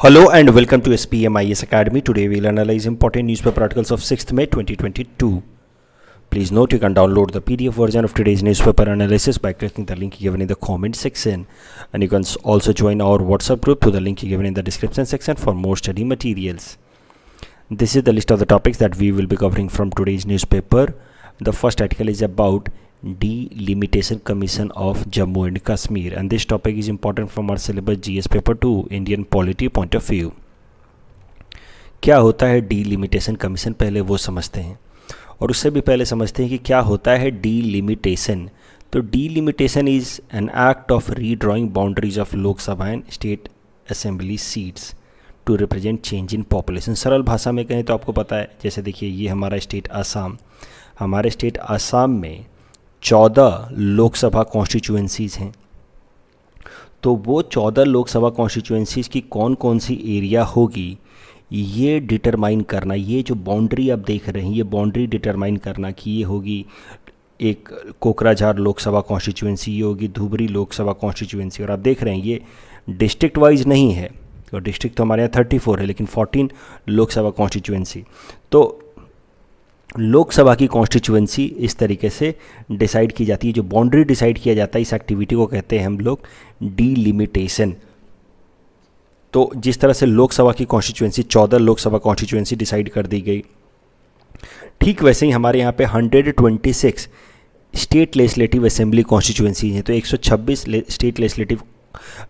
Hello and welcome to SPMIS Academy. Today we'll analyze important newspaper articles of 6th May 2022. Please note you can download the PDF version of today's newspaper analysis by clicking the link given in the comment section, and you can also join our WhatsApp group through the link given in the description section for more study materials. This is the list of the topics that we will be covering from today's newspaper. The first article is about Delimitation Commission of Jammu and Kashmir, and this topic is important from our syllabus GS paper 2 Indian polity point of view. क्या होता है delimitation commission, पहले वो समझते हैं और उससे भी पहले समझते हैं कि क्या होता है डीलिमिटेशन. तो delimitation is an act of redrawing boundaries of Lok Sabha and state assembly seats to represent change in population. सरल भाषा में कहें तो आपको पता है, जैसे देखिए ये हमारा स्टेट आसाम, हमारे स्टेट आसाम में 14 लोकसभा कॉन्स्टिट्यूएंसीज़ हैं. तो वो 14 लोकसभा कॉन्स्टिट्यूएंसीज़ की कौन कौन सी एरिया होगी ये डिटरमाइन करना, ये जो बाउंड्री आप देख रहे हैं ये बाउंड्री डिटरमाइन करना कि ये होगी एक कोकराझार लोकसभा कॉन्स्टिट्यूएंसी, ये होगी धुबरी लोकसभा कॉन्स्टिट्यूएंसी. और आप देख रहे हैं ये डिस्ट्रिक्ट वाइज नहीं है, और डिस्ट्रिक्ट तो हमारे यहाँ 34 है लेकिन 14 लोकसभा कॉन्स्टिट्यूएंसी. तो लोकसभा की कॉन्स्टिट्यूएंसी इस तरीके से डिसाइड की जाती है. जो बाउंड्री डिसाइड किया जाता है इस एक्टिविटी को कहते हैं हम लोग डीलिमिटेशन. तो जिस तरह से लोकसभा की कॉन्स्टिट्यूएंसी 14 लोकसभा कॉन्स्टिट्यूएंसी डिसाइड कर दी गई, ठीक वैसे ही हमारे यहाँ पे 126 स्टेट लेजिस्लेटिव असेंबली कॉन्स्टिट्यूएंसी हैं. तो 126 स्टेट लेजिस्लेटिव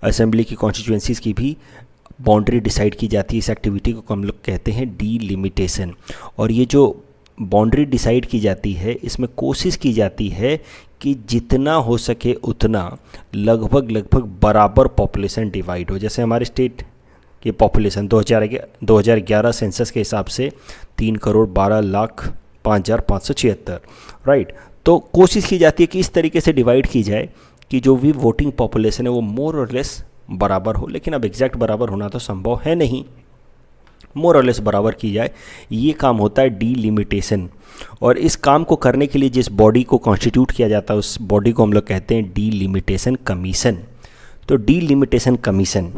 असेंबली की कॉन्स्टिट्यूएंसीज़ की भी बाउंड्री डिसाइड की जाती है. इस एक्टिविटी को हम लोग कहते हैं डीलिमिटेशन. और ये जो बाउंड्री डिसाइड की जाती है इसमें कोशिश की जाती है कि जितना हो सके उतना लगभग बराबर पॉपुलेशन डिवाइड हो. जैसे हमारे स्टेट की पॉपुलेशन 2011 सेंसस के हिसाब से 3,12,05,576, राइट. तो कोशिश की जाती है कि इस तरीके से डिवाइड की जाए कि जो भी वोटिंग पॉपुलेशन है वो मोर और लेस बराबर हो. लेकिन अब एग्जैक्ट बराबर होना तो संभव है नहीं, मोर और लेस बराबर की जाए, ये काम होता है डीलिमिटेशन. और इस काम को करने के लिए जिस बॉडी को कॉन्स्टिट्यूट किया जाता है उस बॉडी को हम लोग कहते हैं डीलिमिटेशन कमीशन. तो delimitation commission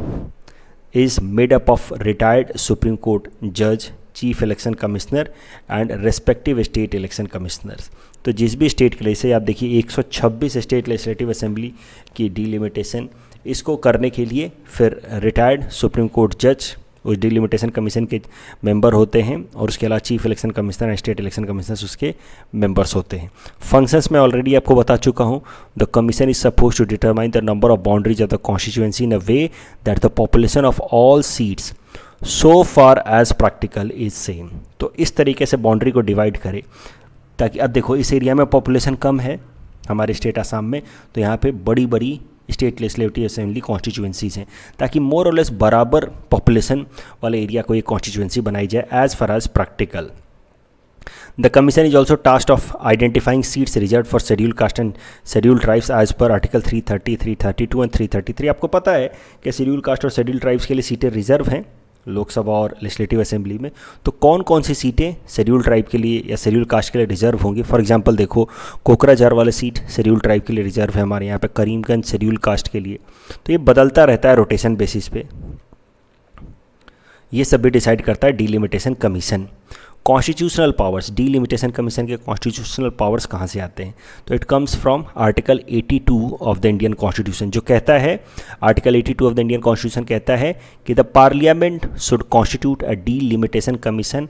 is made up of retired supreme court जज, chief election commissioner and respective state election commissioners. तो जिस भी स्टेट के लिए से आप देखिए 126 स्टेट लेजिस्लेटिव असेंबली की डीलिमिटेशन, इसको करने के लिए फिर रिटायर्ड सुप्रीम कोर्ट जज उस डीलिमिटेशन कमीशन के मेंबर होते हैं, और उसके अलावा chief election commissioner and state election commissioners उसके मेंबर्स होते हैं. फंक्शंस में ऑलरेडी आपको बता चुका हूँ. The commission is suppose to determine the number of boundaries of the constituency in a way that the population of all seats so far as practical is same. तो इस तरीके से बाउंड्री को डिवाइड करे ताकि अब देखो इस एरिया में पॉपुलेशन कम है हमारे स्टेट आसाम में, तो यहाँ पे बड़ी बड़ी स्टेट लेजिस्लेटिव असेंबली कॉन्स्टिट्यूएंसीज हैं, ताकि मोर और लेस बराबर पॉपुलेशन वाले एरिया को एक कॉन्स्टिट्यूएंसी बनाई जाए as far as practical. The commission is also tasked of identifying seats reserve for schedule caste and schedule tribes as per article 330, 332 and 333. आपको पता है कि शेड्यूल कास्ट और शेड्यूल ट्राइब्स के लिए सीटें रिजर्व हैं लोकसभा और लेजिस्लेटिव असेंबली में. तो कौन कौन सी सीटें शेड्यूल ट्राइब के लिए या शेड्यूल कास्ट के लिए रिजर्व होंगी. फॉर एग्जांपल देखो कोकराझार वाले सीट शेड्यूल ट्राइब के लिए रिजर्व है, हमारे यहाँ पे करीमगंज शेड्यूल कास्ट के लिए. तो ये बदलता रहता है रोटेशन बेसिस पे. ये सब भी डिसाइड करता है delimitation commission. Constitutional powers, delimitation commission के कॉन्स्टिट्यूशनल पावर्स कहाँ से आते हैं. तो it comes from article 82 of the Indian constitution, जो कहता है article 82 of the Indian constitution कहता है कि the parliament should constitute a delimitation commission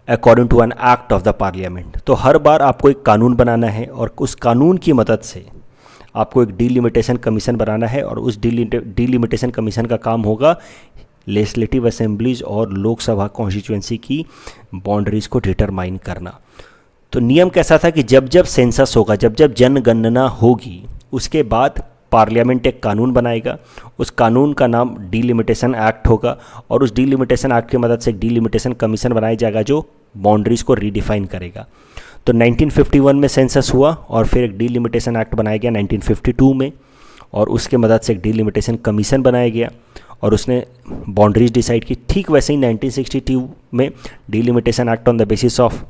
according to an act of the parliament. तो हर बार आपको एक कानून बनाना है और उस कानून की मदद से आपको एक डीलिमिटेशन कमीशन बनाना है, और उस डीलिमिटेशन कमीशन का काम होगा लेजिस्लेटिव असेंबलीज और लोकसभा कॉन्स्टिट्यूएंसी की बाउंड्रीज को डिटरमाइन करना. तो नियम कैसा था कि जब जब सेंसस होगा, जब जब जनगणना होगी, उसके बाद पार्लियामेंट एक कानून बनाएगा. उस कानून का नाम डीलिमिटेशन एक्ट होगा, और उस डीलिमिटेशन एक्ट की मदद से एक डीलिमिटेशन कमीशन बनाया जाएगा जो बाउंड्रीज को रीडिफाइन करेगा. तो 1951 में सेंसस हुआ और फिर एक डीलिमिटेशन एक्ट बनाया गया 1952 में, और उसके मदद से एक डीलिमिटेशन कमीशन बनाया गया और उसने बाउंड्रीज डिसाइड की. ठीक वैसे ही 1962 में delimitation act on the basis of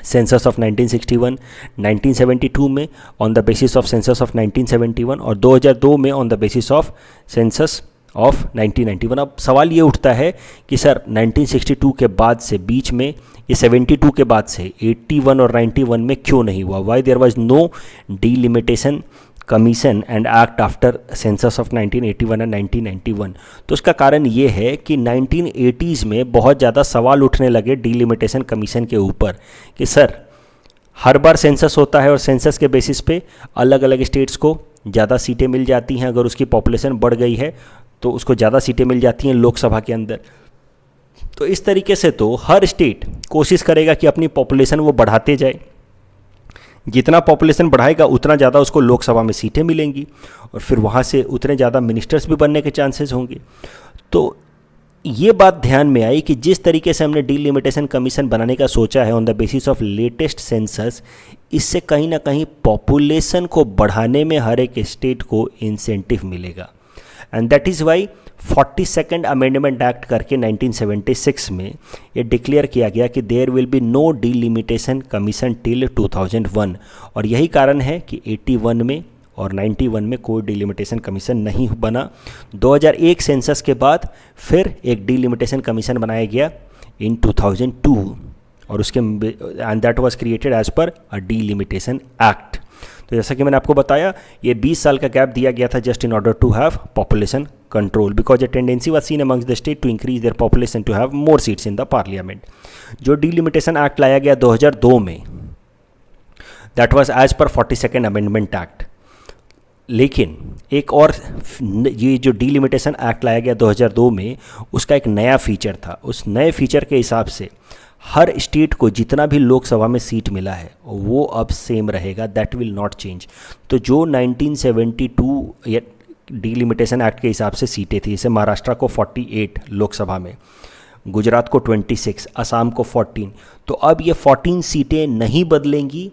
census of 1961, 1972 में on the basis of census of 1971 और 2002 में on the basis of census of 1991। अब सवाल ये उठता है कि सर 1962 के बाद से बीच में ये 72 के बाद से 81 और 91 में क्यों नहीं हुआ? Why there was no delimitation commission and act after census of 1981 and 1991? तो उसका कारण ये है कि 1980s में बहुत ज़्यादा सवाल उठने लगे डीलिमिटेशन कमीशन के ऊपर कि सर हर बार सेंसस होता है और सेंसस के बेसिस पे अलग अलग स्टेट्स को ज़्यादा सीटें मिल जाती हैं। अगर उसकी पॉपुलेशन बढ़ गई है तो उसको ज़्यादा सीटें मिल जाती हैं लोकसभा के अंदर। तो इस तरीके से तो हर स्टेट कोशिश करेगा कि अपनी पॉपुलेशन वो बढ़ाते जाए, जितना पॉपुलेशन बढ़ाएगा उतना ज़्यादा उसको लोकसभा में सीटें मिलेंगी और फिर वहाँ से उतने ज़्यादा मिनिस्टर्स भी बनने के चांसेस होंगे। तो ये बात ध्यान में आई कि जिस तरीके से हमने डीलिमिटेशन कमीशन बनाने का सोचा है on the basis of latest census, इससे कहीं ना कहीं पॉपुलेशन को बढ़ाने में हर एक स्टेट को इंसेंटिव मिलेगा। And that is why 42nd amendment act करके 1976 में ये डिक्लेयर किया गया कि there will be no delimitation commission till 2001। और यही कारण है कि 81 में और 91 में कोई डीलिमिटेशन कमीशन नहीं बना। 2001 सेंसस के बाद फिर एक डीलिमिटेशन कमीशन बनाया गया इन 2002 और उसके and that was created as per a delimitation act. तो जैसा कि मैंने आपको बताया, ये 20 साल का गैप दिया गया था just in order to have population control because a tendency was seen amongst the state to increase their population to have more seats in the parliament. जो डीलिमिटेशन एक्ट लाया गया 2002 में, दैट वाज एज पर 42nd amendment act. लेकिन एक और ये जो डीलिमिटेशन एक्ट लाया गया 2002 में, उसका एक नया फीचर था। उस नए फीचर के हिसाब से हर स्टेट को जितना भी लोकसभा में सीट मिला है वो अब सेम रहेगा, दैट विल नॉट चेंज। तो जो 1972 या डीलिमिटेशन एक्ट के हिसाब से सीटें थी, जैसे महाराष्ट्र को 48 लोकसभा में, गुजरात को 26, असम को 14, तो अब ये 14 सीटें नहीं बदलेंगी।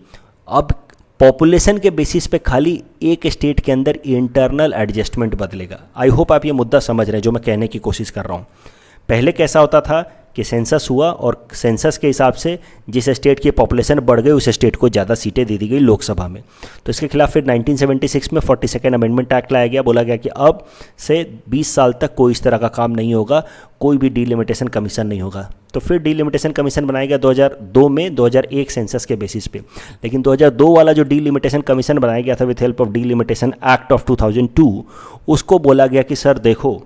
अब पॉपुलेशन के बेसिस पे खाली एक स्टेट के अंदर इंटरनल एडजस्टमेंट बदलेगा। आई होप आप ये मुद्दा समझ रहे हैं जो मैं कहने की कोशिश कर रहा हूँ। पहले कैसा होता था कि सेंसस हुआ और सेंसस के हिसाब से जिस स्टेट की पॉपुलेशन बढ़ गई उस स्टेट को ज़्यादा सीटें दे दी गई लोकसभा में। तो इसके खिलाफ फिर 1976 में 42nd अमेंडमेंट एक्ट लाया गया। बोला गया कि अब से 20 साल तक कोई इस तरह का काम नहीं होगा, कोई भी डीलिमिटेशन कमीशन नहीं होगा। तो फिर डीलिमिटेशन कमीशन बनाया गया 2002 में 2001 सेंसस के बेसिस पे। लेकिन 2002 वाला जो डीलिमिटेशन कमीशन बनाया गया था with help of delimitation act of 2002, उसको बोला गया कि सर देखो,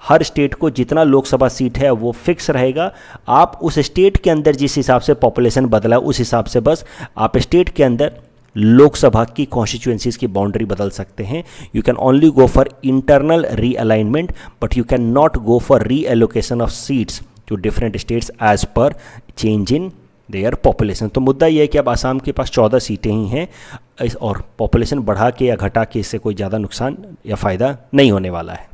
हर स्टेट को जितना लोकसभा सीट है वो फिक्स रहेगा। आप उस स्टेट के अंदर जिस हिसाब से पॉपुलेशन बदला उस हिसाब से बस आप स्टेट के अंदर लोकसभा की कॉन्स्टिट्यूएंसीज की बाउंड्री बदल सकते हैं। You can only go for internal realignment but you can not go for reallocation of seats to different states as per change in their population. तो मुद्दा यह है कि अब आसाम के पास 14 सीटें ही हैं और पॉपुलेशन बढ़ा के या घटा के इससे कोई ज़्यादा नुकसान या फ़ायदा नहीं होने वाला है।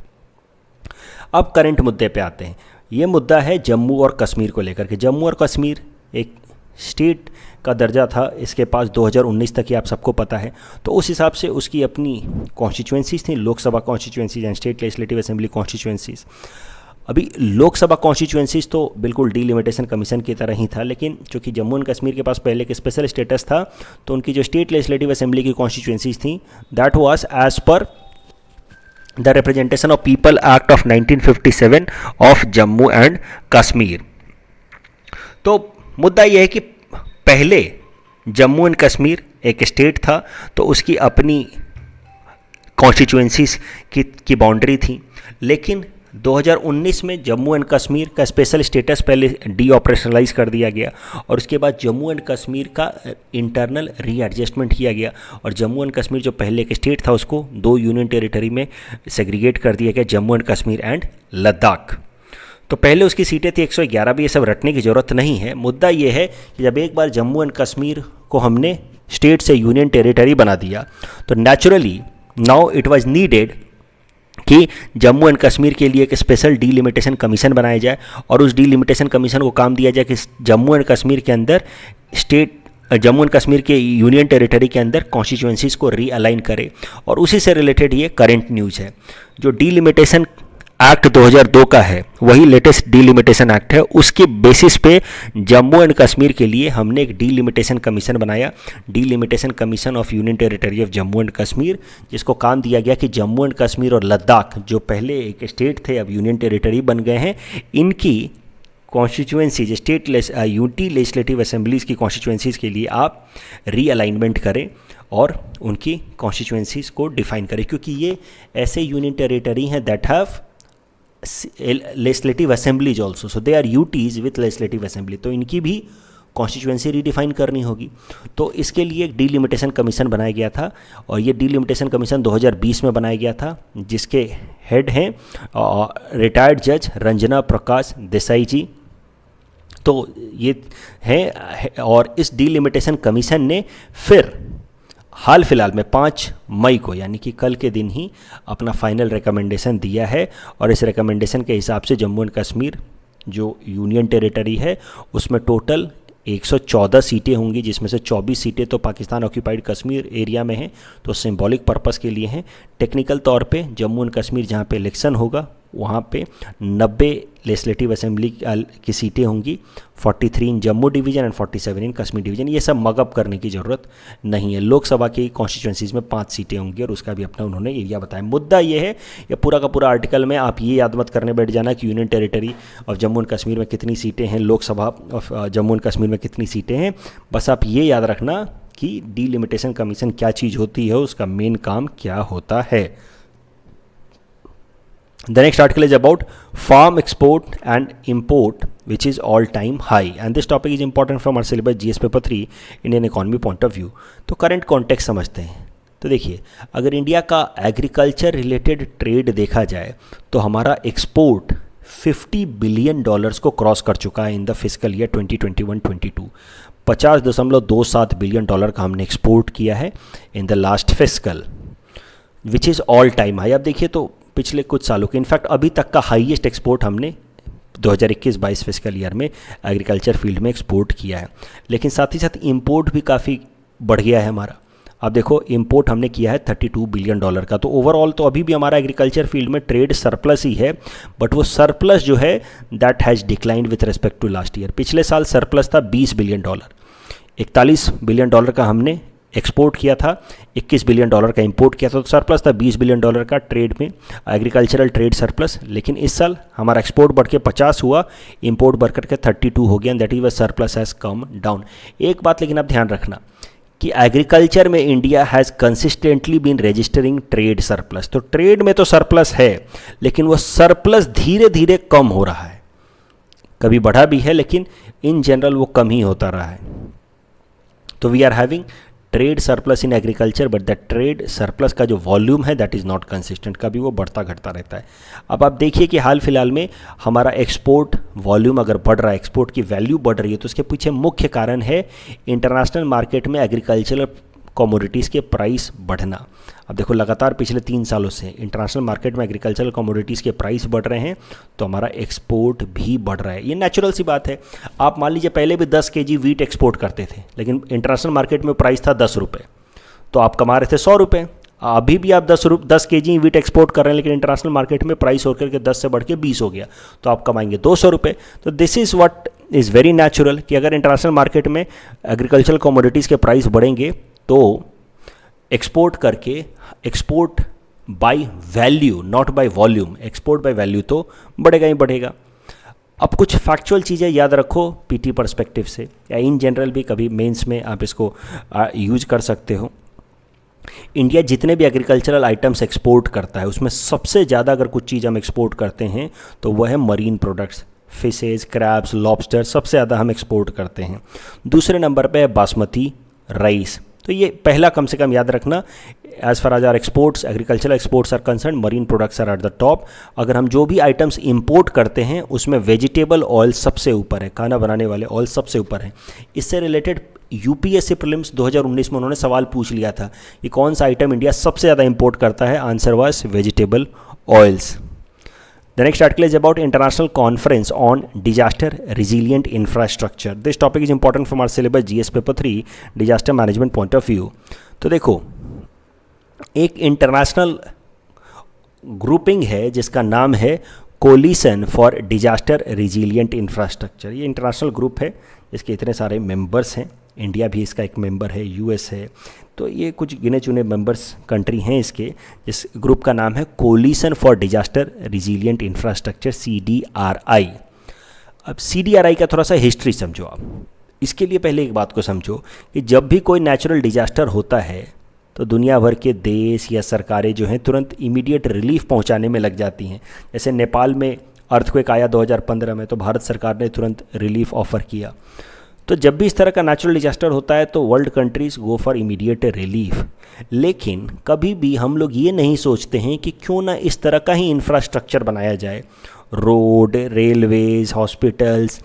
अब करंट मुद्दे पे आते हैं। ये मुद्दा है जम्मू और कश्मीर को लेकर के। जम्मू और कश्मीर एक स्टेट का दर्जा था इसके पास 2019 तक, ही आप सबको पता है। तो उस हिसाब से उसकी अपनी कॉन्स्टिट्यूएंसीज थी, Lok Sabha constituencies and state legislative assembly constituencies. अभी लोकसभा कॉन्स्टिट्यूएंसीज तो बिल्कुल डीलिमिटेशन कमीशन की तरह ही था, लेकिन चूँकि जम्मू एंड कश्मीर के पास पहले एक स्पेशल स्टेटस था तो उनकी जो स्टेट लेजिस्लेटिव असेंबली की कॉन्स्टिट्यूएंसीज थी that was as per the representation of people act of 1957 of Jammu and Kashmir. तो मुद्दा यह है कि पहले जम्मू एंड कश्मीर एक स्टेट था तो उसकी अपनी कॉन्स्टिट्यूएंसीज की बाउंड्री थी, लेकिन 2019 में जम्मू एंड कश्मीर का स्पेशल स्टेटस पहले डी ऑपरेशनलाइज कर दिया गया और उसके बाद जम्मू एंड कश्मीर का इंटरनल रीएडजस्टमेंट किया गया और जम्मू एंड कश्मीर जो पहले एक स्टेट था उसको 2 यूनियन टेरिटरी में सेग्रीगेट कर दिया गया, जम्मू एंड कश्मीर एंड लद्दाख। तो पहले उसकी सीटें थी 111 भी, ये सब रटने की ज़रूरत नहीं है। मुद्दा ये है कि जब एक बार जम्मू एंड कश्मीर को हमने स्टेट से यूनियन टेरिटरी बना दिया तो naturally now it was needed कि जम्मू एंड कश्मीर के लिए एक स्पेशल डीलिमिटेशन कमीशन बनाया जाए और उस डीलिमिटेशन कमीशन को काम दिया जाए कि जम्मू एंड कश्मीर के अंदर जम्मू एंड कश्मीर के यूनियन टेरिटरी के अंदर कॉन्स्टिट्यूएंसीज को रीअलाइन करे। और उसी से रिलेटेड ये करंट न्यूज़ है। जो डीलिमिटेशन एक्ट 2002 का है, वही लेटेस्ट डीलिमिटेशन एक्ट है, उसके बेसिस पे जम्मू एंड कश्मीर के लिए हमने एक डीलिमिटेशन कमीशन बनाया, delimitation commission of union territory of Jammu and Kashmir, जिसको काम दिया गया कि जम्मू एंड कश्मीर और लद्दाख जो पहले एक स्टेट थे अब यूनियन टेरिटरी बन गए हैं, इनकी constituencies state UT legislative assemblies की कॉन्स्टिट्यूएंसीज़ के लिए आप रीअलाइनमेंट करें और उनकी कॉन्स्टिट्यूएंसीज़ को डिफाइन करें, क्योंकि ये ऐसे यूनियन टेरिटरी हैं that have legislative assemblies also, so they are UTs with legislative assembly, तो इनकी भी कॉन्स्टिट्यूएंसी रीडिफाइन करनी होगी। तो इसके लिए एक डीलिमिटेशन कमीशन बनाया गया था और ये डीलिमिटेशन कमीशन 2020 में बनाया गया था, जिसके हेड हैं रिटायर्ड जज रंजना प्रकाश देसाई जी। तो ये हैं और इस डीलिमिटेशन कमीशन ने फिर हाल फिलहाल में 5 मई को यानी कि कल के दिन ही अपना फाइनल रिकमेंडेशन दिया है और इस रिकमेंडेशन के हिसाब से जम्मू एंड कश्मीर जो यूनियन टेरिटरी है उसमें टोटल 114 सीटें होंगी, जिसमें से 24 सीटें तो पाकिस्तान ऑक्यूपाइड कश्मीर एरिया में हैं, तो सिंबॉलिक पर्पस के लिए हैं। टेक्निकल तौर पे जम्मू एंड कश्मीर जहाँ पे इलेक्शन होगा वहाँ पे 90 लेजिस्लेटिव असेंबली की सीटें होंगी, 43 in Jammu division and 47 in Kashmir division. ये सब मगअप करने की ज़रूरत नहीं है। लोकसभा की कॉन्स्टिट्यूंसीज़ में 5 सीटें होंगी और उसका भी अपना उन्होंने एरिया बताया। मुद्दा ये है, ये पूरा का पूरा आर्टिकल में आप ये याद मत करने बैठ जाना कि union territory of Jammu and Kashmir में कितनी सीटें हैं, लोकसभा ऑफ जम्मू एंड कश्मीर में कितनी सीटें हैं। बस आप ये याद रखना कि डीलिमिटेशन कमीशन क्या चीज़ होती है, उसका मेन काम क्या होता है। The next article is about farm export and import, which is all-time high, and this topic is important from our syllabus GS paper 3 Indian economy point of view। तो current context समझते हैं। तो देखिए, अगर इंडिया का agriculture related trade देखा जाए तो हमारा एक्सपोर्ट $50 बिलियन को क्रॉस कर चुका है in the physical year 2021-22। $50.27 billion का हमने एक्सपोर्ट किया है in the last physical, which is all time high. अब देखिए तो पिछले कुछ सालों के, इनफैक्ट अभी तक का हाईएस्ट एक्सपोर्ट हमने 2021-22 फिजिकल ईयर में एग्रीकल्चर फील्ड में एक्सपोर्ट किया है। लेकिन साथ ही साथ इंपोर्ट भी काफ़ी बढ़ गया है हमारा। अब देखो, इंपोर्ट हमने किया है $32 बिलियन का। तो ओवरऑल तो अभी भी हमारा एग्रीकल्चर फील्ड में ट्रेड सरप्लस ही है, बट वो सरप्लस जो है that has declined with respect to last year. पिछले साल सरप्लस था $20 बिलियन, $41 बिलियन का हमने एक्सपोर्ट किया था, $21 बिलियन का इंपोर्ट किया था, तो सरप्लस था $20 बिलियन का ट्रेड में, एग्रीकल्चरल ट्रेड सरप्लस। लेकिन इस साल हमारा एक्सपोर्ट बढ़ के 50 हुआ, इंपोर्ट बढ़ करके 32 हो गया, एंड दैट इज व सरप्लस हैज़ कम डाउन। एक बात लेकिन आप ध्यान रखना कि एग्रीकल्चर में India has consistently been registering trade surplus. तो ट्रेड में तो सरप्लस है, लेकिन वो सरप्लस धीरे धीरे कम हो रहा है, कभी बढ़ा भी है लेकिन इन जनरल वो कम ही होता रहा है। तो we are having trade surplus in agriculture, but that trade surplus का जो वॉल्यूम है दैट इज़ नॉट कंसिस्टेंट, कभी वो बढ़ता घटता रहता है। अब आप देखिए कि हाल फिलहाल में हमारा एक्सपोर्ट वॉल्यूम अगर बढ़ रहा है, एक्सपोर्ट की वैल्यू बढ़ रही है, तो उसके पीछे मुख्य कारण है इंटरनेशनल मार्केट में एग्रीकल्चरल कमोडिटीज़ के प्राइस बढ़ना। अब देखो, लगातार पिछले 3 सालों से इंटरनेशनल मार्केट में एग्रीकल्चरल कमोडिटीज़ के प्राइस बढ़ रहे हैं, तो हमारा एक्सपोर्ट भी बढ़ रहा है। ये नेचुरल सी बात है। आप मान लीजिए पहले भी 10 kg वीट एक्सपोर्ट करते थे, लेकिन इंटरनेशनल मार्केट में प्राइस था ₹10, तो आप कमा रहे थे ₹100। अभी भी आप 10 kg वीट एक्सपोर्ट कर रहे हैं, लेकिन इंटरनेशनल मार्केट में प्राइस होकर के 10 से बढ़ के 20 हो गया, तो आप कमाएंगे ₹200। तो this is what is very natural कि अगर इंटरनेशनल मार्केट में एग्रीकल्चरल कमोडिटीज़ के प्राइस बढ़ेंगे तो एक्सपोर्ट करके, export by value not by volume, export by value तो बढ़ेगा ही बढ़ेगा। अब कुछ फैक्चुअल चीज़ें याद रखो पीटी पर्सपेक्टिव से, या इन जनरल भी कभी मेंस में आप इसको यूज कर सकते हो। इंडिया जितने भी एग्रीकल्चरल आइटम्स एक्सपोर्ट करता है उसमें सबसे ज़्यादा अगर कुछ चीज़ हम एक्सपोर्ट करते हैं तो वह है marine products, fishes, crabs, lobster, सबसे ज़्यादा हम एक्सपोर्ट करते हैं। दूसरे नंबर पे है बासमती राइस। तो ये पहला कम से कम याद रखना, as far as our exports, agricultural exports are concern, marine products are at the top. अगर हम जो भी आइटम्स इंपोर्ट करते हैं उसमें वेजिटेबल ऑयल सबसे ऊपर है, खाना बनाने वाले ऑयल सबसे ऊपर है। इससे रिलेटेड यूपीएससी प्रीलिम्स 2019 में उन्होंने सवाल पूछ लिया था कि कौन सा आइटम इंडिया सबसे ज़्यादा इंपोर्ट करता है, answer was vegetable oils. The next article is about International Conference on Disaster Resilient Infrastructure. This topic is important from our syllabus GS paper 3 disaster management point of view. तो देखो, एक international grouping है जिसका नाम है coalition for disaster resilient infrastructure. ये international group है, इसके इतने सारे मेंबर्स हैं, इंडिया भी इसका एक मेंबर है, यूएस है, तो ये कुछ गिने चुने मेंबर्स कंट्री हैं इसके। इस ग्रुप का नाम है coalition for disaster resilient infrastructure, CDRI। अब CDRI का थोड़ा सा हिस्ट्री समझो आप। इसके लिए पहले एक बात को समझो कि जब भी कोई नेचुरल डिजास्टर होता है तो दुनिया भर के देश या सरकारें जो हैं तुरंत इमीडिएट रिलीफ पहुंचाने में लग जाती हैं। जैसे नेपाल में अर्थक्वेक आया 2015 में, तो भारत सरकार ने तुरंत रिलीफ ऑफर किया। तो जब भी इस तरह का नेचुरल डिजास्टर होता है तो world countries go for immediate relief. लेकिन कभी भी हम लोग ये नहीं सोचते हैं कि क्यों ना इस तरह का ही इंफ्रास्ट्रक्चर बनाया जाए, रोड, रेलवेज, हॉस्पिटल्स,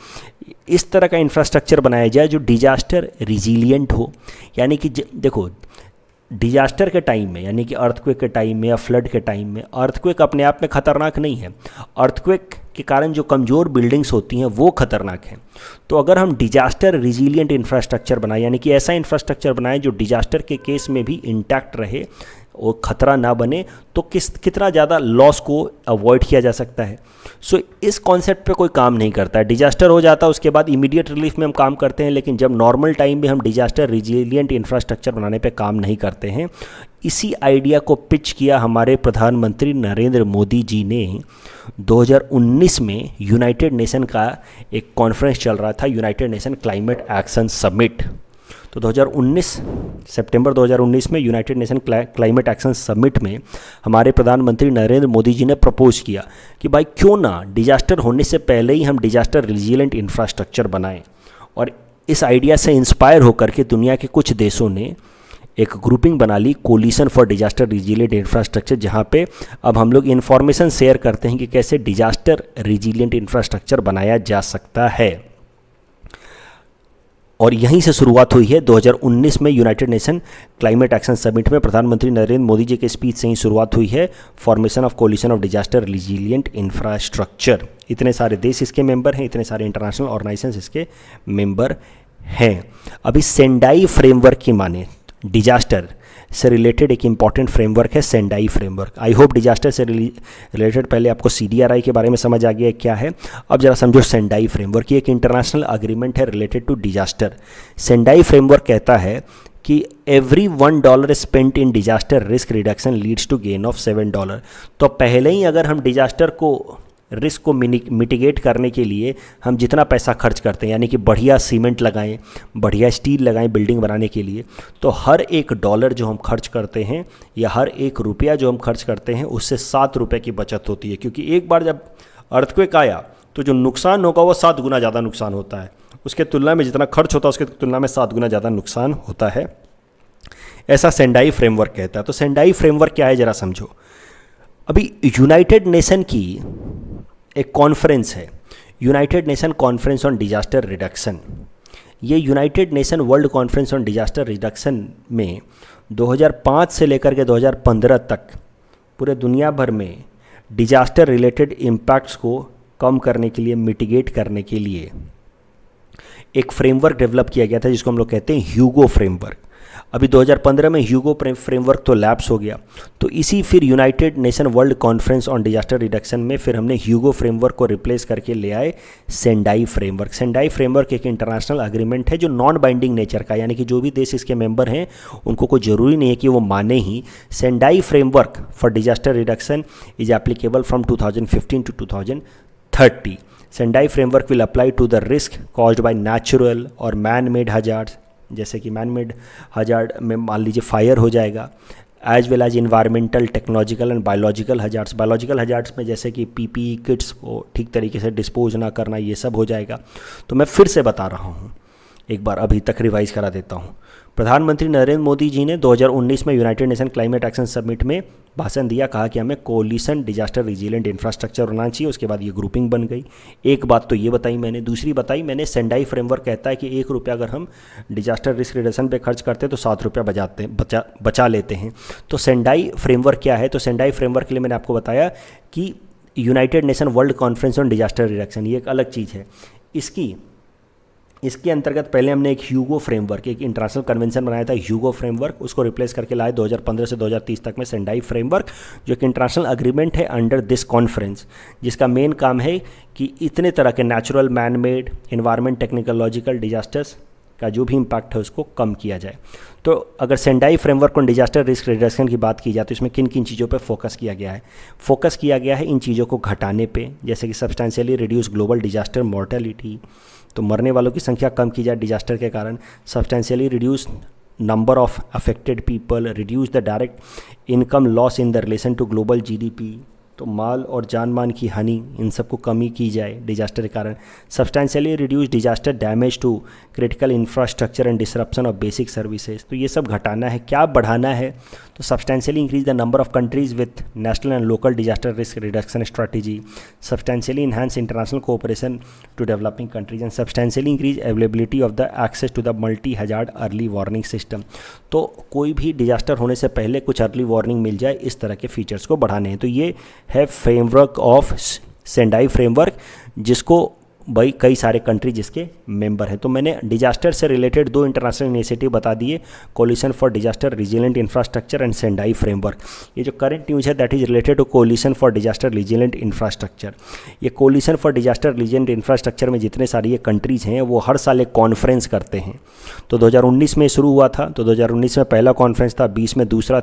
इस तरह का इंफ्रास्ट्रक्चर बनाया जाए जो डिजास्टर रिजिलियंट हो। यानी कि देखो, डिजास्टर के टाइम में, यानी कि अर्थक्वेक के टाइम में या फ्लड के टाइम में, अर्थक्वेक अपने आप में खतरनाक नहीं है, अर्थक्वेक के कारण जो कमज़ोर बिल्डिंग्स होती हैं वो खतरनाक हैं। तो अगर हम डिजास्टर रिजिलियंट इंफ्रास्ट्रक्चर बनाएं, यानी कि ऐसा इंफ्रास्ट्रक्चर बनाएं जो डिजास्टर के केस में भी इंटैक्ट रहे और ख़तरा ना बने, तो कितना ज़्यादा लॉस को अवॉइड किया जा सकता है। सो इस कॉन्सेप्ट पे कोई काम नहीं करता है। डिजास्टर हो जाता है, उसके बाद इमीडिएट रिलीफ में हम काम करते हैं, लेकिन जब नॉर्मल टाइम में हम डिजास्टर रिजिलियंट इंफ्रास्ट्रक्चर बनाने पे काम नहीं करते हैं। इसी आइडिया को पिच किया हमारे प्रधानमंत्री नरेंद्र मोदी जी ने 2019 में यूनाइटेड नेशन का एक कॉन्फ्रेंस चल रहा था, United nation climate action summit. तो 2019 सितंबर 2019 में United nation climate action summit में हमारे प्रधानमंत्री नरेंद्र मोदी जी ने प्रपोज किया कि भाई क्यों ना डिजास्टर होने से पहले ही हम डिजास्टर रिजिलियंट इंफ्रास्ट्रक्चर बनाएं। और इस आइडिया से इंस्पायर होकर के दुनिया के कुछ देशों ने एक ग्रुपिंग बना ली, coalition for disaster resilient infrastructure, जहाँ पे अब हम लोग इन्फॉर्मेशन शेयर करते हैं कि कैसे डिजास्टर रिजिलियंट इंफ्रास्ट्रक्चर बनाया जा सकता है। और यहीं से शुरुआत हुई है 2019 में United nation climate action summit में प्रधानमंत्री नरेंद्र मोदी जी के स्पीच से ही शुरुआत हुई है formation of collision of disaster resilient infrastructure. इतने सारे देश इसके मेंबर हैं, इतने सारे इंटरनेशनल ऑर्गेनाइजेशंस इसके मेंबर हैं। अभी सेंडाई फ्रेमवर्क की माने डिजास्टर से रिलेटेड एक इम्पॉर्टेंट फ्रेमवर्क है Sendai framework. I hope disaster से रिलेटेड पहले आपको CDRI के बारे में समझ आ गया क्या है। अब जरा समझो सेंडाई फ्रेमवर्क। ये एक इंटरनेशनल अग्रीमेंट है related to disaster. Sendai framework कहता है कि every $1 spent in disaster risk reduction leads to gain of $7। तो पहले ही अगर हम डिजास्टर को, रिस्क को मिटिगेट करने के लिए हम जितना पैसा खर्च करते हैं, यानी कि बढ़िया सीमेंट लगाएं, बढ़िया स्टील लगाएं बिल्डिंग बनाने के लिए, तो हर एक $1 जो हम खर्च करते हैं या हर एक रुपया जो हम खर्च करते हैं उससे ₹7 की बचत होती है। क्योंकि एक बार जब अर्थक्वेक आया तो जो नुकसान होगा वो 7 गुना ज़्यादा नुकसान होता है, उसके तुलना में जितना खर्च होता है उसके तुलना में 7 गुना ज़्यादा नुकसान होता है, ऐसा सेंडाई फ्रेमवर्क कहता है। तो सेंडाई फ्रेमवर्क क्या है ज़रा समझो। अभी यूनाइटेड नेशन की एक कॉन्फ्रेंस है, United Nation conference on disaster reduction. ये United Nation world conference on disaster reduction में 2005 से लेकर के 2015 तक पूरे दुनिया भर में डिजास्टर रिलेटेड इम्पैक्ट्स को कम करने के लिए, मिटिगेट करने के लिए एक फ्रेमवर्क डेवलप किया गया था जिसको हम लोग कहते हैं ह्यूगो फ्रेमवर्क। अभी 2015 में ह्यूगो फ्रेमवर्क तो लैप्स हो गया, तो इसी फिर United Nation world conference on disaster reduction में फिर हमने ह्यूगो फ्रेमवर्क को रिप्लेस करके ले आए सेंडाई फ्रेमवर्क। सेंडाई फ्रेमवर्क एक इंटरनेशनल अग्रीमेंट है जो नॉन बाइंडिंग नेचर का, यानी कि जो भी देश इसके मेंबर हैं उनको कोई ज़रूरी नहीं है कि वो माने ही। Sendai framework for disaster reduction is applicable from 2015 to 2030। Sendai framework will apply to the risk caused by natural और मैन मेड हजार्ड्स, जैसे कि मैन मेड हजार्ड में मान लीजिए फायर हो जाएगा, as well as environmental, technological and biological hazards. Biological hazards में जैसे कि PPE किट्स को ठीक तरीके से डिस्पोज ना करना, ये सब हो जाएगा। तो मैं फिर से बता रहा हूँ, एक बार अभी तक रिवाइज करा देता हूँ। प्रधानमंत्री नरेंद्र मोदी जी ने 2019 में United nation climate action summit में भाषण दिया, कहा कि हमें कोलिशन डिजास्टर रिजिलेंट इंफ्रास्ट्रक्चर होना चाहिए। उसके बाद ये ग्रुपिंग बन गई। एक बात तो ये बताई मैंने। दूसरी बताई मैंने सेंडाई फ्रेमवर्क कहता है कि ₹1 अगर हम डिजास्टर रिस्क रिडक्शन पे खर्च करते हैं तो ₹7 बचा लेते हैं। तो सेंडाई फ्रेमवर्क क्या है? तो सेंडाई फ्रेमवर्क के लिए मैंने आपको बताया कि United Nation world conference on disaster reduction, ये एक अलग चीज़ है। इसकी इसके अंतर्गत पहले हमने एक ह्यूगो फ्रेमवर्क, एक इंटरनेशनल कन्वेंशन बनाया था ह्यूगो फ्रेमवर्क, उसको रिप्लेस करके लाए 2015 से 2030 तक में सेंडाई फ्रेमवर्क, जो एक इंटरनेशनल अग्रीमेंट है अंडर दिस कॉन्फ्रेंस, जिसका मेन काम है कि इतने तरह के natural, man made, environment, technological disasters का जो भी इम्पैक्ट है उसको कम किया जाए। तो अगर सेंडाई फ्रेमवर्क और डिजास्टर रिस्क रिडक्शन की बात की जाए तो इसमें किन किन चीज़ों पे फोकस किया गया है? फोकस किया गया है इन चीज़ों को घटाने पे, जैसे कि substantially reduce global disaster mortality, तो मरने वालों की संख्या कम की जाए डिजास्टर के कारण, substantially reduce number of affected people, reduce the direct income loss in the relation to global GDP, तो माल और जान मान की हानि, इन सबको कमी की जाए डिजास्टर के कारण, substantially reduce disaster damage to critical infrastructure and disruption of basic services, तो ये सब घटाना है। क्या बढ़ाना है? तो substantially increase the number of countries with national and local disaster risk reduction strategy, substantially enhance international cooperation to developing countries and substantially increase availability of the access to the multi hazard early warning system, तो कोई भी disaster होने से पहले कुछ early warning मिल जाए, इस तरह के फीचर्स को बढ़ाने हैं। तो ये है फ्रेमवर्क ऑफ सेंडाई फ्रेमवर्क, जिसको भाई कई सारे कंट्री जिसके मेंबर हैं। तो मैंने डिजास्टर से रिलेटेड 2 इंटरनेशनल इनिशिएटिव बता दिए, coalition for disaster resilient infrastructure and Sendai framework. ये जो करंट न्यूज़ है that is related to coalition for disaster resilient infrastructure. ये coalition for disaster resilient infrastructure में जितने सारी ये कंट्रीज़ हैं वो हर साल एक कॉन्फ्रेंस करते हैं। तो 2019 में शुरू हुआ था, तो 2019 में पहला कॉन्फ्रेंस था, 20 में दूसरा,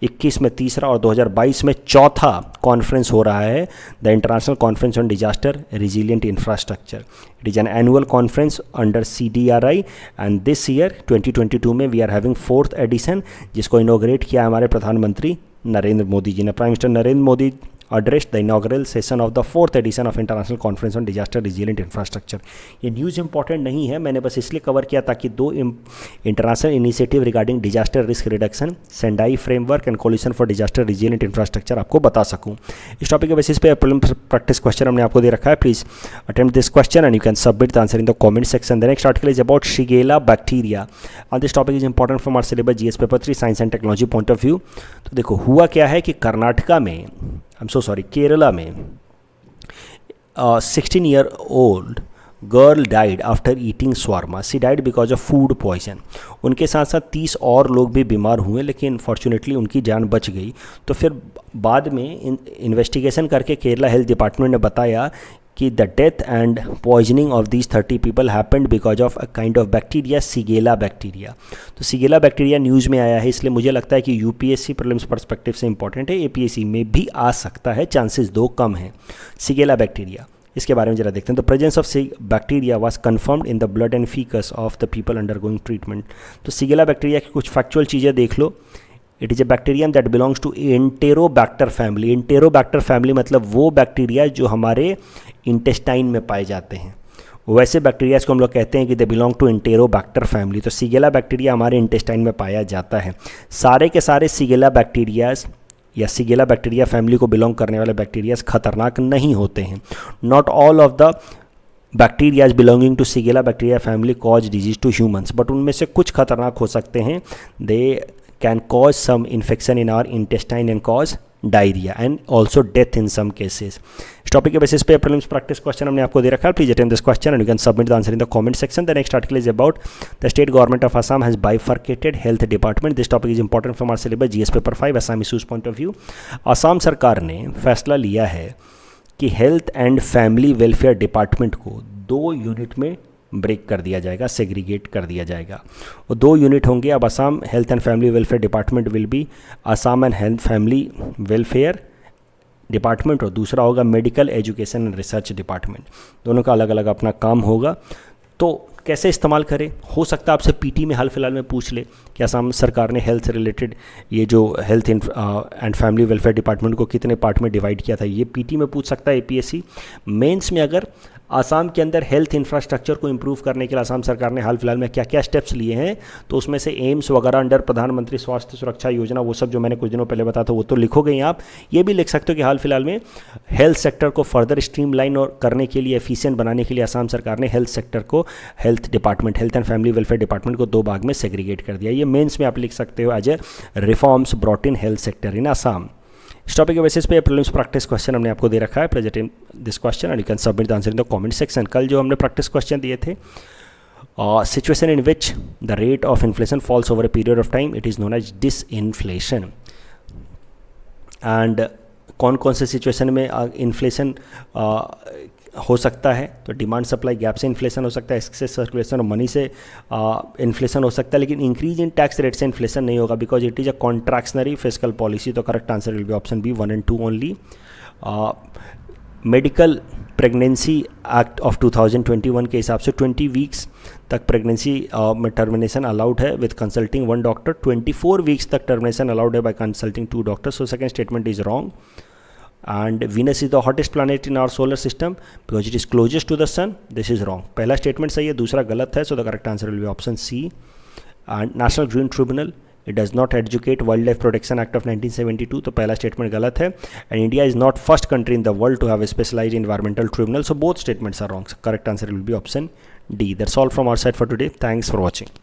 21 में तीसरा और 2022 में चौथा कॉन्फ्रेंस हो रहा है, the international conference on disaster resilient infrastructure. It is an annual conference under CDRI and this year 2022 में we are having 4th addition, जिसको इनोग्रेट किया हमारे प्रधानमंत्री नरेंद्र मोदी जी ने। Prime minister Narendra Modi addressed the inaugural session of the 4th edition of International Conference on Disaster Resilient Infrastructure। ये news important नहीं है, मैंने बस इसलिए कवर किया ताकि 2 international initiative regarding disaster risk reduction, Sendai framework and coalition for disaster resilient infrastructure आपको बता सकूं। इस टॉपिक के बेसिस पे प्रैक्टिस क्वेश्चन हमने आपको दे रखा है, please attempt this question and you can submit the answer in the comment section. The next article is about shigella bacteria and this topic is important from our syllabus GS paper 3 science and technology point of view. तो देखो हुआ क्या है कि कर्नाटका में, केरला में 16-year-old girl died after eating shawarma. She died because of food poison. उनके साथ साथ 30 और लोग भी बीमार हुए, लेकिन फॉर्चुनेटली उनकी जान बच गई। तो फिर बाद में इन्वेस्टिगेशन करके केरला हेल्थ डिपार्टमेंट ने बताया कि the death and poisoning of these 30 people happened because of a kind of bacteria, shigella bacteria. तो सिगेला बैक्टीरिया न्यूज़ में आया है, इसलिए मुझे लगता है कि UPSC प्रीलिम्स पर्सपेक्टिव से इंपॉर्टेंट है, APSC में भी आ सकता है, चांसेस 2 कम हैं। सिगेला बैक्टीरिया, इसके बारे में जरा देखते हैं। तो presence of bacteria was confirmed in the blood and faeces of the people undergoing treatment. तो सिगेला बैक्टीरिया की कुछ फैक्चुअल चीज़ें देख लो। It is a bacterium that belongs to enterobacter family. Enterobacter family मतलब वो बैक्टीरिया जो हमारे इंटेस्टाइन में पाए जाते हैं, वैसे बैक्टीरियाज को हम लोग कहते हैं कि they belong to enterobacter family. तो सिगेला बैक्टीरिया हमारे इंटेस्टाइन में पाया जाता है। सारे के सारे सिगेला बैक्टीरियाज या सिगेला बैक्टीरिया फैमिली को बिलोंग करने वाले बैक्टीरियाज खतरनाक नहीं होते हैं। Not all of the bacterias belonging to shigella bacteria family cause disease to humans, but उनमें से कुछ खतरनाक हो सकते हैं। They can cause some infection in our intestine and cause diarrhoea and also death in some cases. इस topic के basis पे प्रीलिम्स प्रैक्टिस क्वेश्चन हमने आपको दे रखा है। Please attempt this question and you can submit the answer in the comment section. The next article is about the state government of Assam has bifurcated health department. This topic is important from our syllabus GS paper 5 Assam issues point of view. Assam सरकार ने फैसला लिया है कि health and family welfare department को 2 unit में break कर दिया जाएगा, सेग्रीगेट कर दिया जाएगा। वो 2 यूनिट होंगे। अब Assam health and family welfare department will be Assam and health family welfare department, और दूसरा होगा medical education and research department. दोनों का अलग अलग अपना काम होगा। तो कैसे इस्तेमाल करें, हो सकता है आपसे PT में हाल फिलहाल में पूछ ले कि असम सरकार ने हेल्थ से रिलेटेड ये जो health and family welfare department को कितने पार्ट में डिवाइड किया था, ये PT में पूछ सकता है APSC। मेंस में अगर आसाम के अंदर हेल्थ इंफ्रास्ट्रक्चर को इंप्रूव करने के लिए असम सरकार ने हाल फिलहाल में क्या क्या स्टेप्स लिए हैं, तो उसमें से एम्स वगैरह अंडर प्रधानमंत्री स्वास्थ्य सुरक्षा योजना, वो सब जो मैंने कुछ दिनों पहले बताया था वो तो लिखोगे ही आप। ये भी लिख सकते हो कि हाल फिलहाल में हेल्थ सेक्टर को फर्दर स्ट्रीमलाइन और करने के लिए, एफिशिएंट बनाने के लिए असम सरकार ने हेल्थ सेक्टर को, health department, health and family welfare department को 2 भाग में सेग्रीगेट कर दिया। ये मेन्स में आप लिख सकते हो as a reforms brought in health sector in Assam. इस टॉपिक के बेसिस पे प्रीलिम्स प्रैक्टिस क्वेश्चन हमने आपको दे रखा है। Present this question and you can submit the answer in the comment section. कल जो हमने प्रैक्टिस क्वेश्चन दिए थे situation in which the rate of inflation falls over a period of time, it is known as disinflation. And कौन कौन से situation में inflation हो सकता है? तो डिमांड सप्लाई गैप से इन्फ्लेशन हो सकता है, एक्सेस सर्कुलेशन ऑफ मनी से इन्फ्लेशन हो सकता है, लेकिन इंक्रीज इन टैक्स रेट से इन्फ्लेशन नहीं होगा because it is a contractionary fiscal policy. तो correct answer will be option B 1 and 2 only. Medical pregnancy act of 2021 के हिसाब से 20 वीक्स तक प्रेगनेंसी में टर्मिनेशन अलाउड है विद कंसल्टिंग 1 डॉक्टर. 24 वीक्स तक टर्मिनेशन अलाउड है by consulting 2 doctors. So second statement is wrong. And Venus is the hottest planet in our solar system because it is closest to the sun. This is wrong. पहला statement सही है, दूसरा गलत है. So the correct answer will be option C. And National Green Tribunal, it does not educate Wildlife Protection Act of 1972. तो पहला statement गलत है. And India is not first country in the world to have a specialized environmental tribunal. So both statements are wrong. So correct answer will be option D. That's all from our side for today. Thanks for watching.